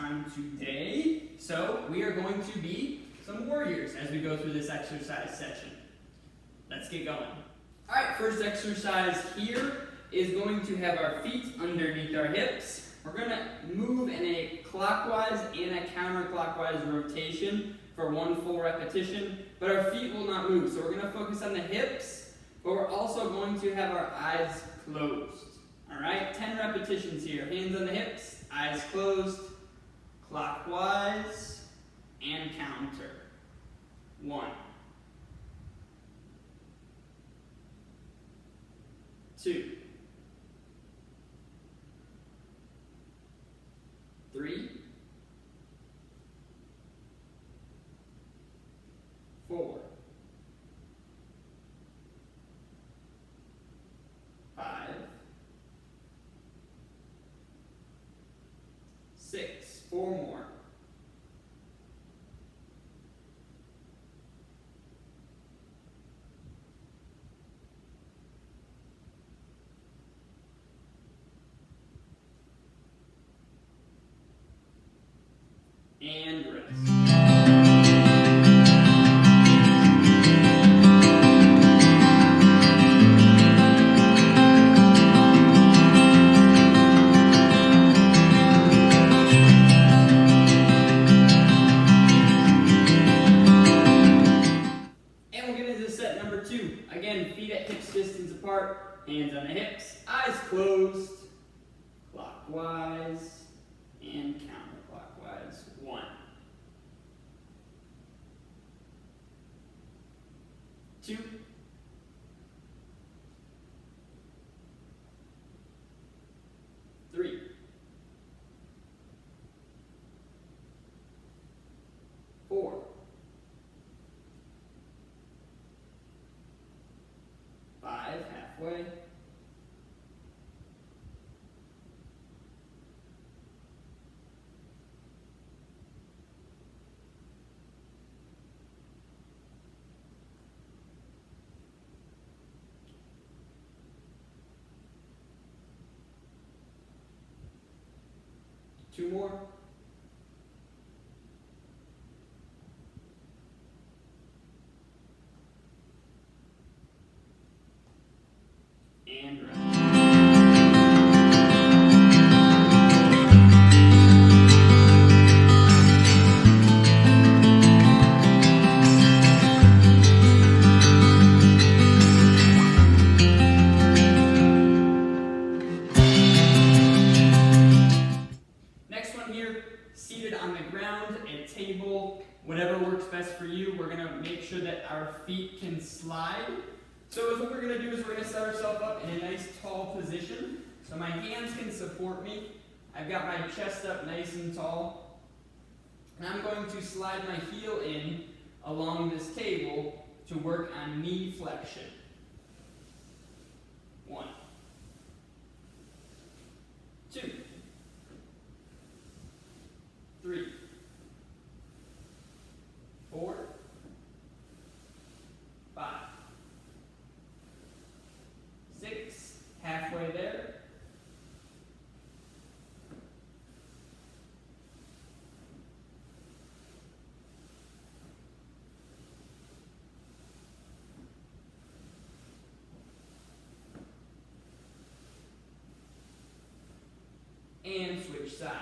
time today. So we are going to be some warriors as we go through this exercise session. Let's get going. All right, first exercise here is going to have our feet underneath our hips. We're going to move in a clockwise and a counterclockwise rotation for one full repetition, but our feet will not move. So we're going to focus on the hips, but we're also going to have our eyes closed. All right, 10 repetitions here. Hands on the hips, eyes closed, clockwise, and counter. 1, 2, 3, 4, 5, 6, 4 more. 'And rest. Set number 2. Again, feet at hips distance apart, hands on the hips, eyes closed, clockwise and counterclockwise. 1, 2, 3, 4, 5, halfway. 2 more. 'And rest. Next one here, seated on the ground, a table, whatever works best for you. We're going to make sure that our feet can slide. So what we're going to do is we're going to set ourselves up in a nice tall position. So my hands can support me. I've got my chest up nice and tall. And I'm going to slide my heel in along this table to work on knee flexion. 1, 2, 3, 4, 5, 6, halfway there. 'And switch sides.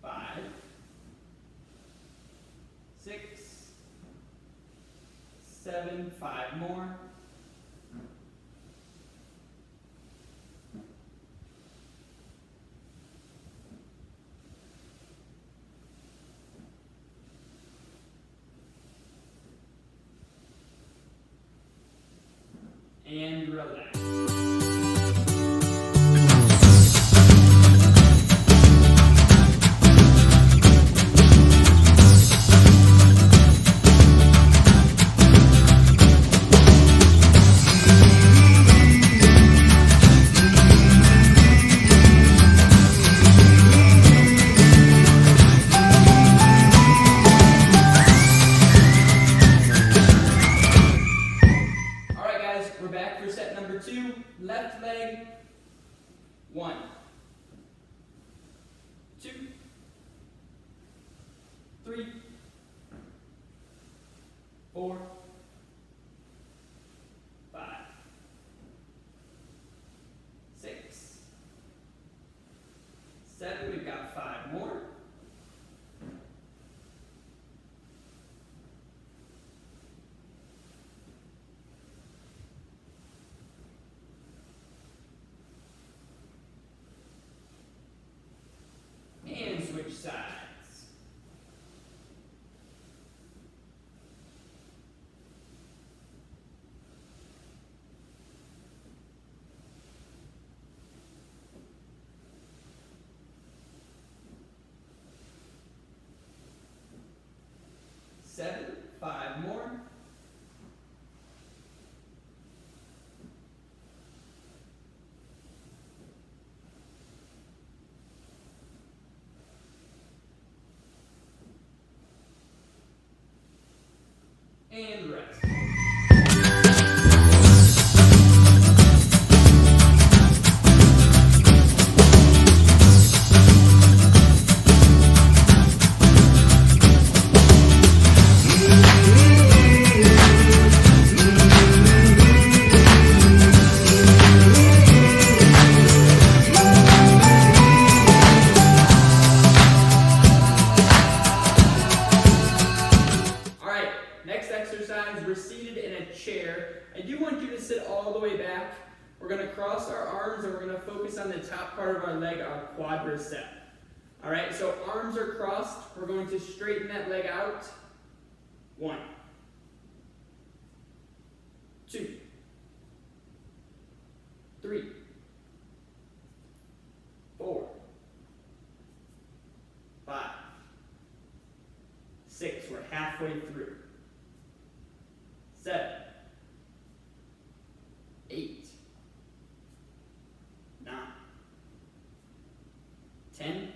5, 6, 7, 5 more. 'And relax. 2, left leg. 1, 2, 3, 4, 5, 6, 7. We've got 5 more. And switch sides. Seven, 5 more. And rest. Next exercise, we're seated in a chair. I do want you to sit all the way back. We're going to cross our arms and we're going to focus on the top part of our leg, our quadricep. All right, so arms are crossed. We're going to straighten that leg out. 1, 2, 3, 4, 5, 6. We're halfway through. 7, 8, 9, 10,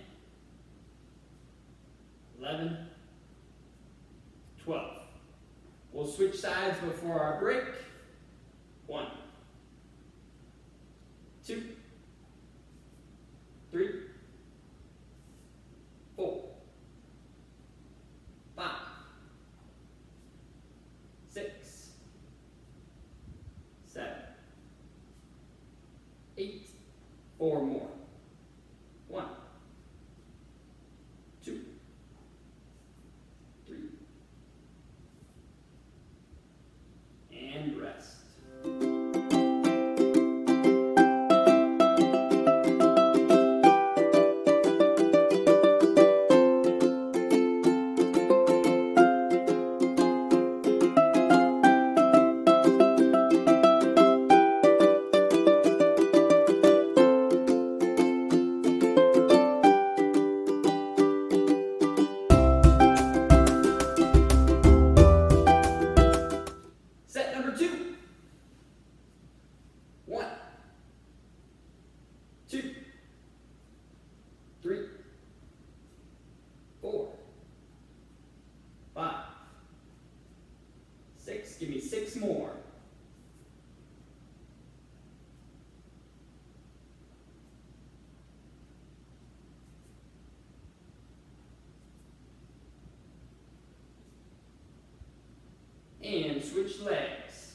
11, 12. We'll switch sides before our break. 1, 2, 3, 4, 5, 6, 7, 8, 4 more. 1, 2, 3, and rest. Set number 2. 1, 2, 3, 4, 5, 6. Give me 6 more. And switch legs.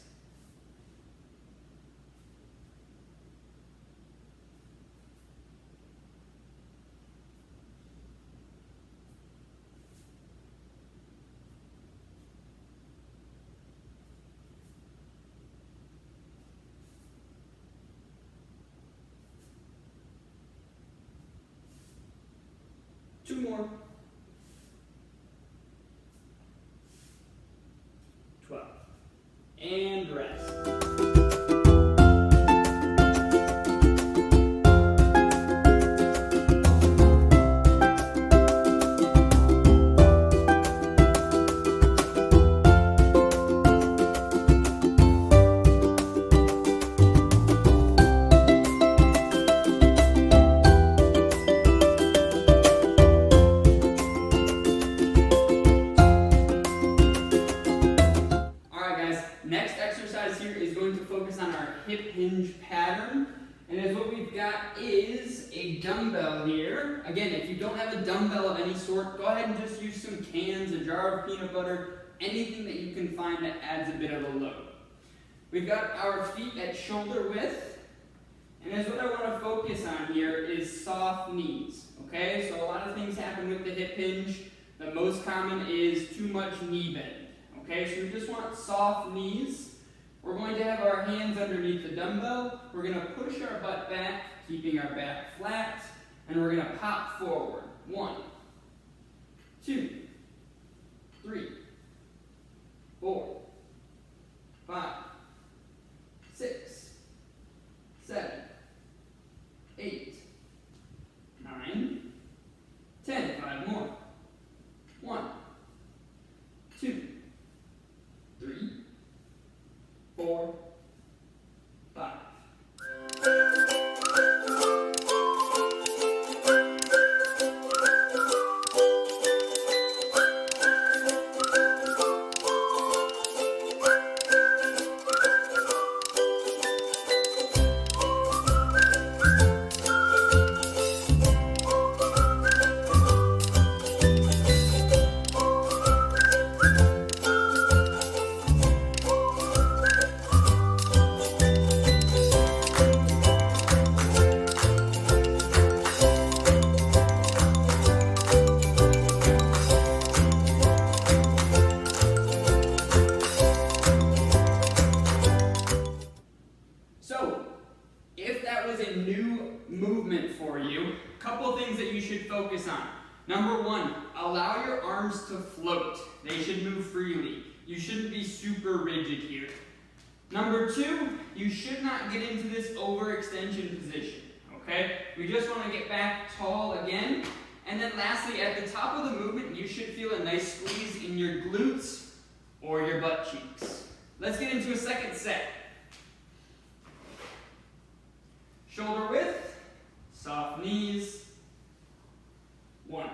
Two more. 12. And rest. Next exercise here is focus on our hip hinge pattern. And as what we've got is a dumbbell here. Again, if you don't have a dumbbell of any sort, go ahead and just use some cans, a jar of peanut butter, anything that you can find that adds a bit of a load. We've got our feet at shoulder width. And as what I want to focus on here is soft knees. Okay, so a lot of things happen with the hip hinge. The most common is too much knee bend. Okay, so we just want soft knees. We're going to have our hands underneath the dumbbell. We're going to push our butt back, keeping our back flat, and we're going to pop forward. 1, 2, 3, 4, 5, 6, 7, 8, 9, 10. 5 more. 1, 2, 3, 4, 5. So, if that was a new movement for you, a couple of things that you should focus on. Number 1, allow your arms to float. They should move freely. You shouldn't be super rigid here. Number 2, you should not get into this overextension position. Okay? We just want to get back tall again. And then lastly, at the top of the movement, you should feel a nice squeeze in your glutes or your butt cheeks. Let's get into a second set. Shoulder width, soft knees. 1,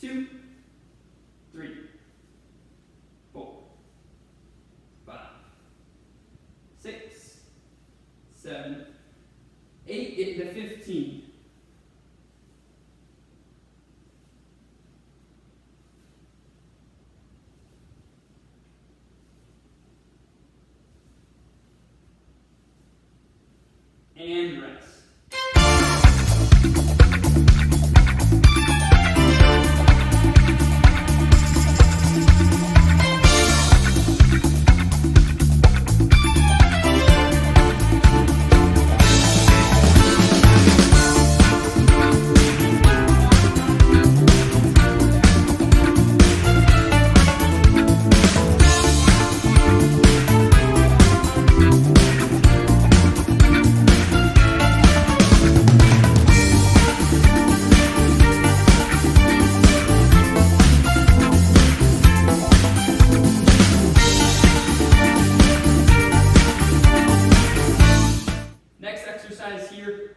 2, 3, 4, 5, 6, 7, 8, get into 15. And rest.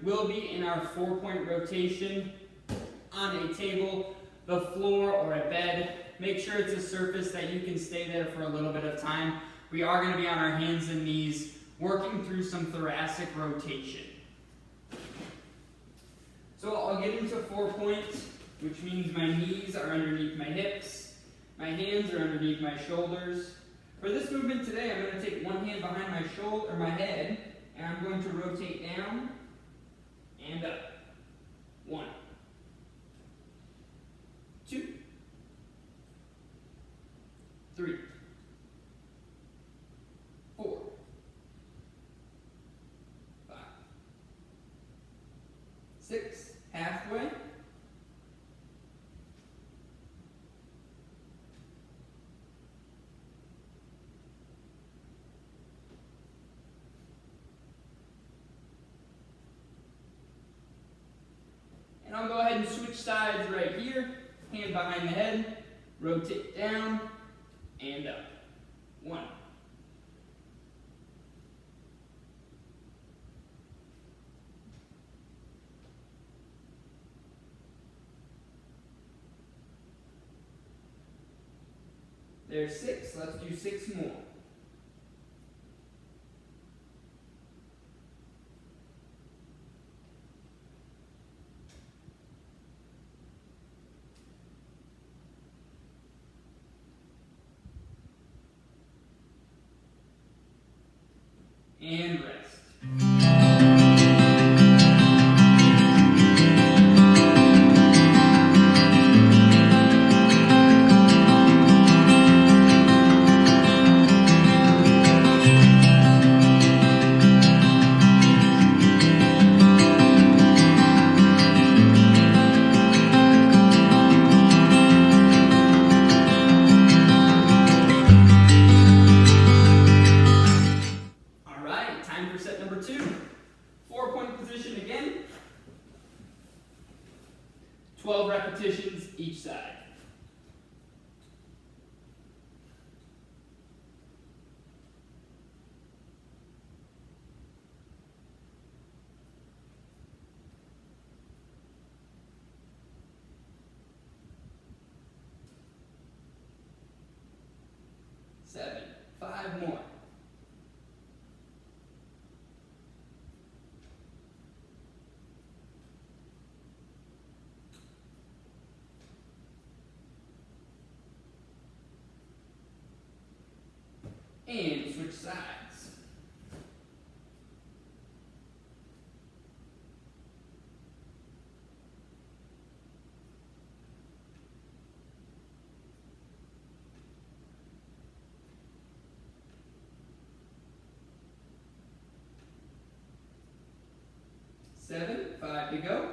Will be in our 4-point rotation on a table, the floor, or a bed. Make sure it's a surface that you can stay there for a little bit of time. We are going to be on our hands and knees working through some thoracic rotation. So I'll get into 4-point, which means my knees are underneath my hips, my hands are underneath my shoulders. For this movement today, I'm going to take one hand behind my shoulder or my head, and I'm going to rotate down and up. 1, 2, 3, 4, 5, 6, halfway. And I'll go ahead and switch sides right here. Hand behind the head, rotate down and up. 1. There's 6. Let's do 6 more. and rest. Time for set number 2. 4-point position again. 12 repetitions each side. Seven. 5 more. And switch sides. Seven, 5 to go.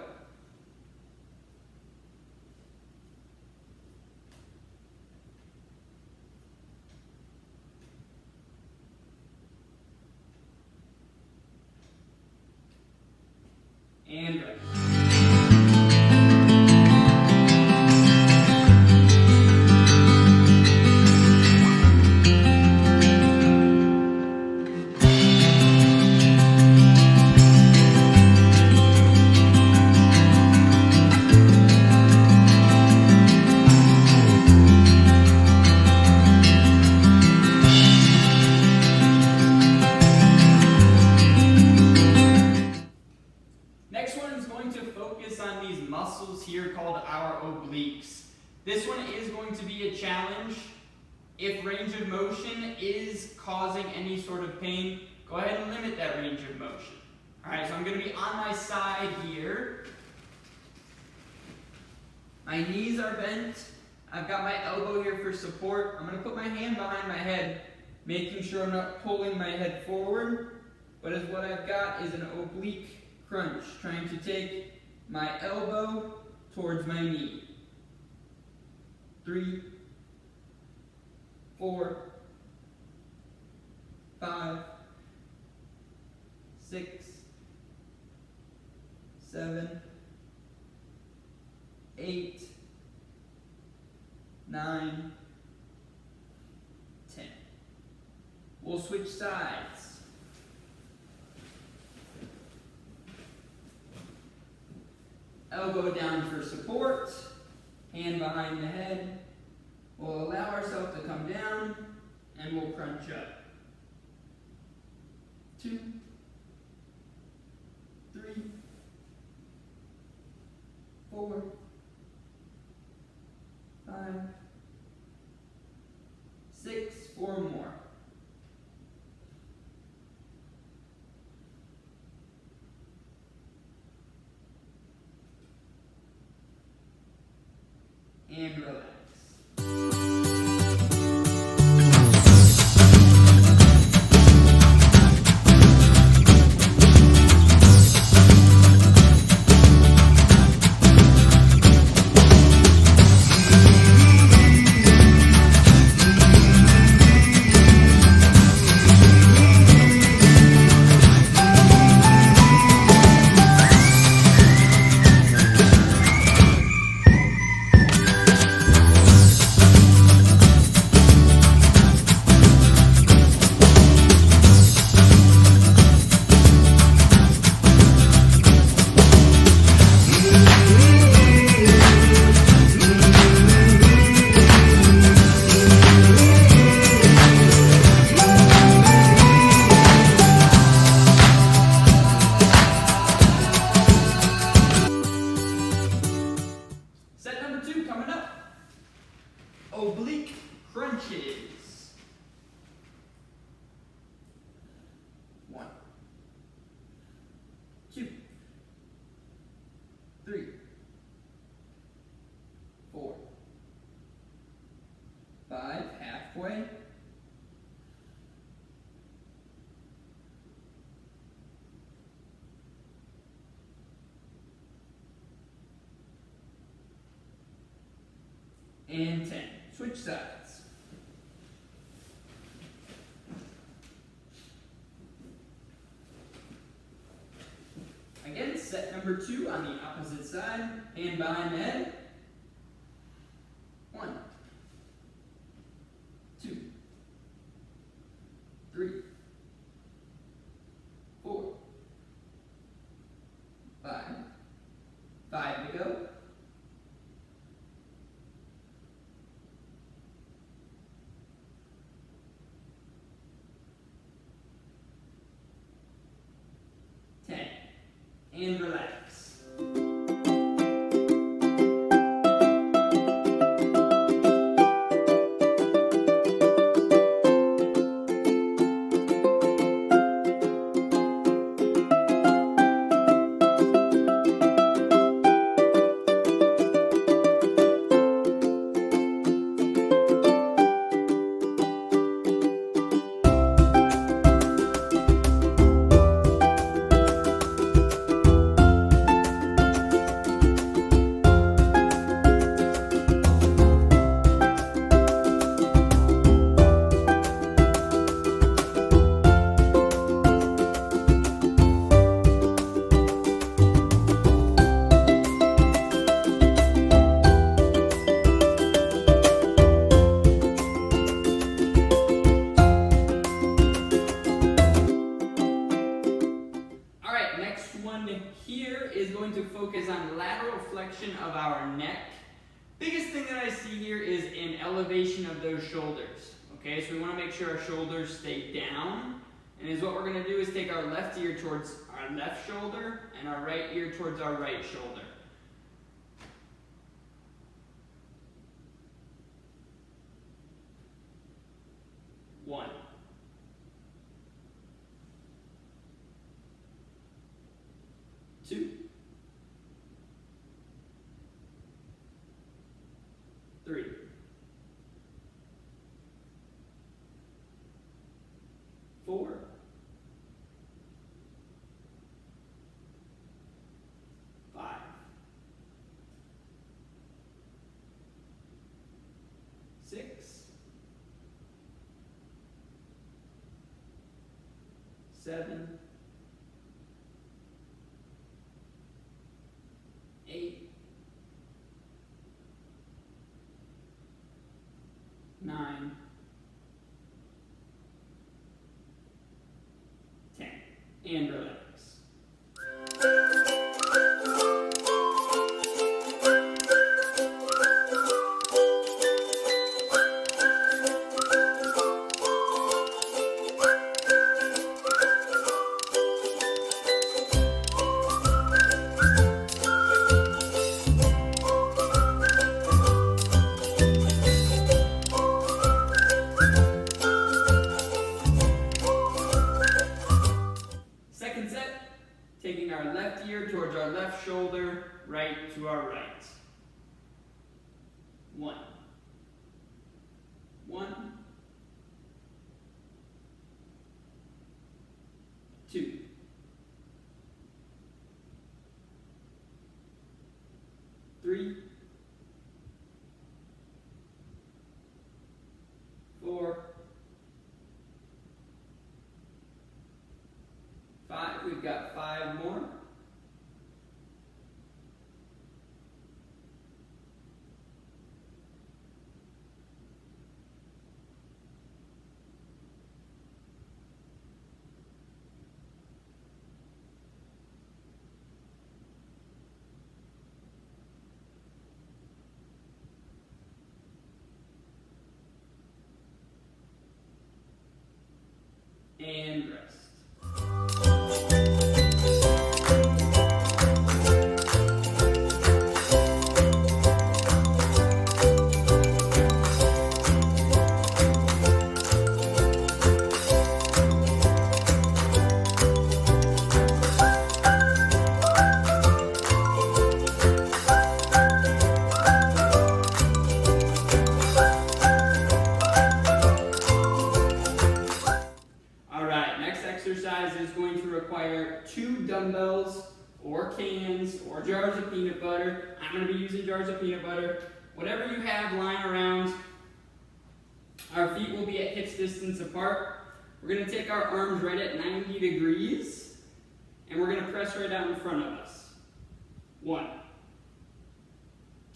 And rest. On these muscles here called our obliques. This one is going to be a challenge. If range of motion is causing any sort of pain, go ahead and limit that range of motion. Alright, so I'm going to be on my side here. My knees are bent. I've got my elbow here for support. I'm going to put my hand behind my head, making sure I'm not pulling my head forward. But as what I've got is an oblique crunch, trying to take my elbow towards my knee. 3, 4, 5, 6, 7, 8, 9, 10. We'll switch sides. Elbow down for support, hand behind the head. We'll allow ourselves to come down, and we'll crunch up. 2, 3, 4, 5, 6, 4 more. And relax. way. And 10. Switch sides. Again, set number 2 on the opposite side, hand behind the head. 1, 2, 3, 4, 5. 5 to go. 10. And relax. Here is going to focus on lateral flexion of our neck. Biggest thing that I see here is an elevation of those shoulders. Okay, so we want to make sure our shoulders stay down. And is what we're going to do is take our left ear towards our left shoulder and our right ear towards our right shoulder. One. 2, 3, 4, 5, 6, 7, 8, 9, 10, and relax. Taking our left ear towards our left shoulder, right to our right. 1. 1. 2. 3. 4. 5. We've got 5 more. 'And rest. exercise is going to require 2 dumbbells or cans or jars of peanut butter. I'm going to be using jars of peanut butter. Whatever you have lying around. Our feet will be at hips distance apart. We're going to take our arms right at 90 degrees, and we're going to press right out in front of us. 1,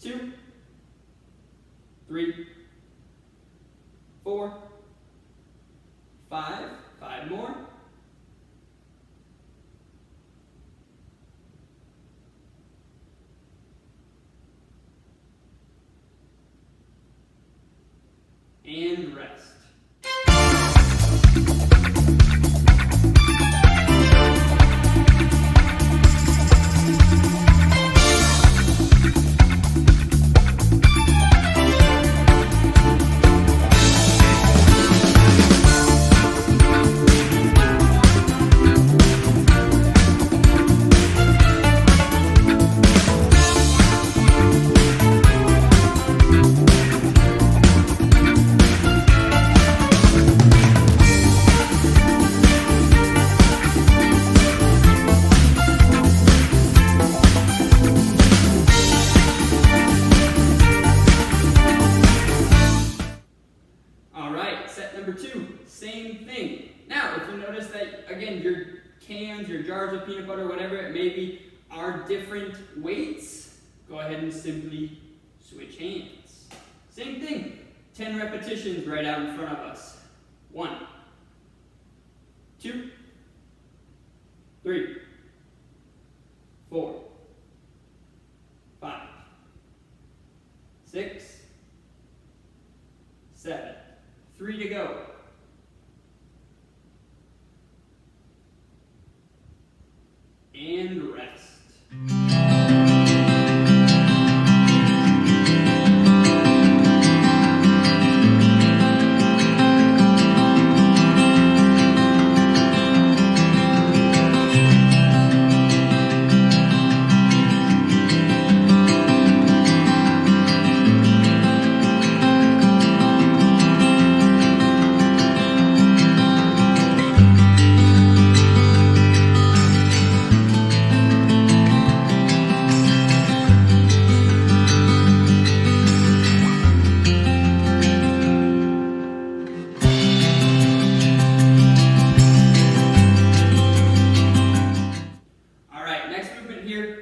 2, 3, 4, 5. 5 more. And rest. Number 2, same thing. Now, if you notice that, again, your cans, your jars of peanut butter, whatever it may be, are different weights, go ahead and simply switch hands. Same thing, 10 repetitions right out in front of us. 1, 2, 3, 4, 5, 6, 7. 3 to go. And rest.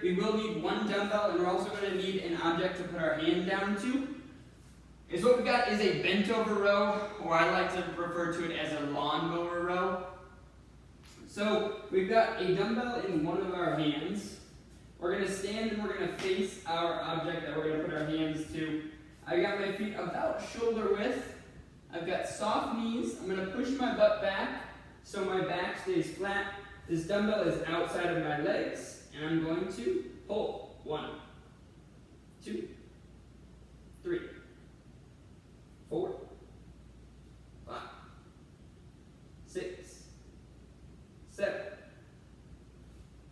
We will need 1 dumbbell, and we're also going to need an object to put our hand down to. Is what we've got is a bent over row, or I like to refer to it as a lawnmower row. So we've got a dumbbell in one of our hands. We're going to stand and we're going to face our object that we're going to put our hands to. I've got my feet about shoulder width. I've got soft knees. I'm going to push my butt back so my back stays flat. This dumbbell is outside of my legs. And I'm going to pull. 1, 2, 3, 4, 5, 6, 7,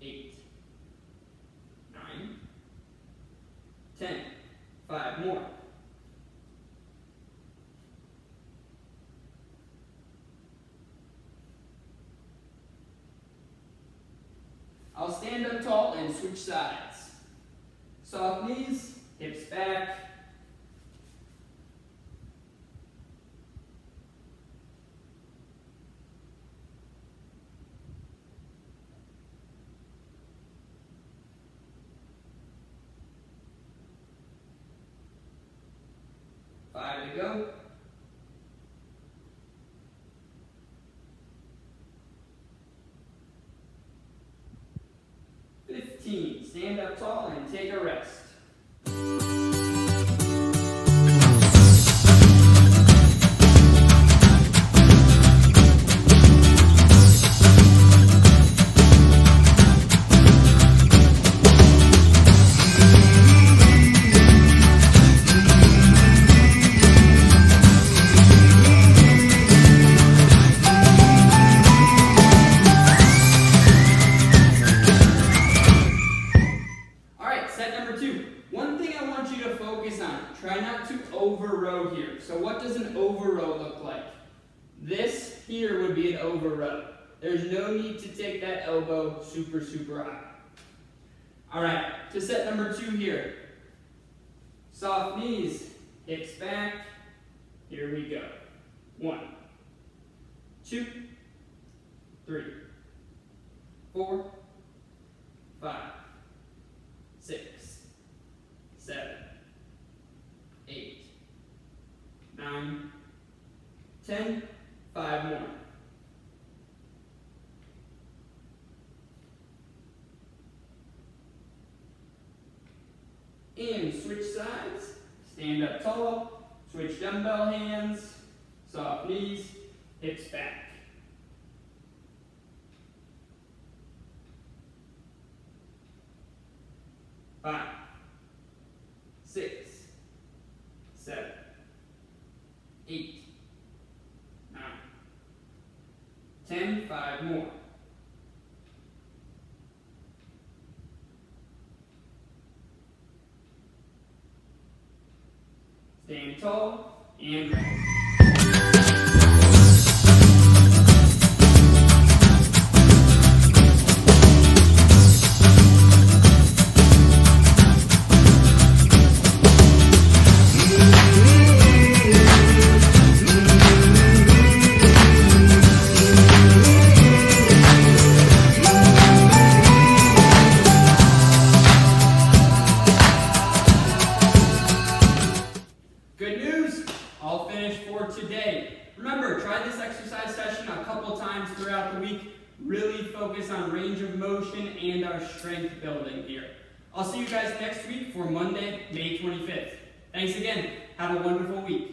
8, 9, 10. 5 more. I'll stand up tall and switch sides. Soft knees, hips back. Five to go. Stand up tall and take a rest. Try not to over row here. So what does an over row look like? This here would be an over row. There's no need to take that elbow super high. All right, to set number 2 here. Soft knees, hips back. Here we go. 1, 2, 3, 4, 5, 6, 7, 8, 9, 10. 5 more. And switch sides. Stand up tall. Switch dumbbell hands. Soft knees. Hips back. 5, 6, 7, 8, 9, 10. 5 more. Stand tall and rest. Good news, all finished for today. Remember, try this exercise session a couple times throughout the week. Really focus on range of motion and our strength building here. I'll see you guys next week for Monday, May 25th. Thanks again. Have a wonderful week.